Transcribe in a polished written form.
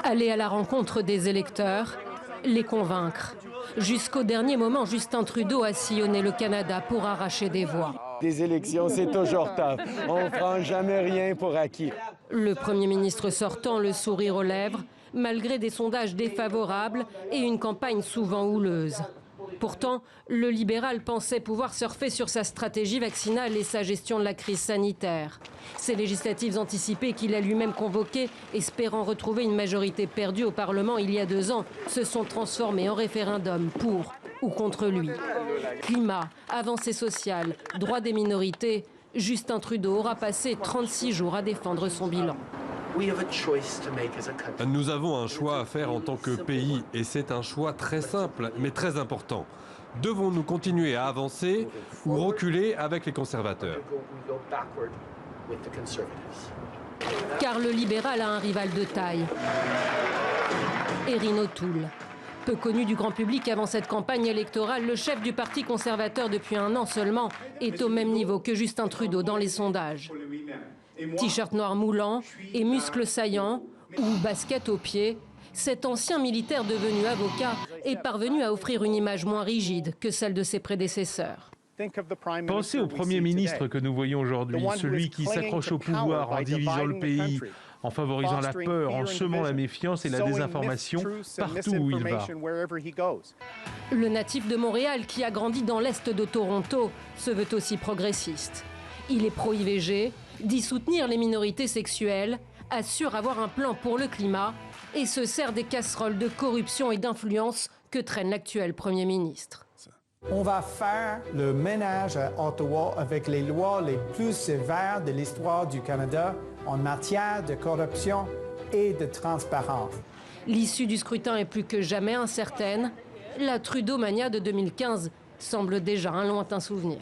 Aller à la rencontre des électeurs, les convaincre. Jusqu'au dernier moment, Justin Trudeau a sillonné le Canada pour arracher des voix. Des élections, c'est toujours tough. On ne prend jamais rien pour acquis. Le Premier ministre sortant, le sourire aux lèvres, malgré des sondages défavorables et une campagne souvent houleuse. Pourtant, le libéral pensait pouvoir surfer sur sa stratégie vaccinale et sa gestion de la crise sanitaire. Ces législatives anticipées qu'il a lui-même convoquées, espérant retrouver une majorité perdue au Parlement il y a 2 ans, se sont transformées en référendum pour ou contre lui. Climat, avancées sociales, droits des minorités, Justin Trudeau aura passé 36 jours à défendre son bilan. Nous avons un choix à faire en tant que pays et c'est un choix très simple mais très important. Devons-nous continuer à avancer ou reculer avec les conservateurs? Car le libéral a un rival de taille, Erin O'Toole. Peu connu du grand public avant cette campagne électorale, le chef du Parti conservateur depuis 1 an seulement est au même niveau que Justin Trudeau dans les sondages. T-shirt noir moulant et muscles saillants ou basket aux pieds, cet ancien militaire devenu avocat est parvenu à offrir une image moins rigide que celle de ses prédécesseurs. Pensez au Premier ministre que nous voyons aujourd'hui, celui qui s'accroche au pouvoir en divisant le pays, en favorisant la peur, en semant la méfiance et la désinformation partout où il va. Le natif de Montréal, qui a grandi dans l'est de Toronto, se veut aussi progressiste. Il est pro-IVG, dit soutenir les minorités sexuelles, assure avoir un plan pour le climat et se sert des casseroles de corruption et d'influence que traîne l'actuel Premier ministre. On va faire le ménage à Ottawa avec les lois les plus sévères de l'histoire du Canada en matière de corruption et de transparence. L'issue du scrutin est plus que jamais incertaine. La Trudeau-mania de 2015 semble déjà un lointain souvenir.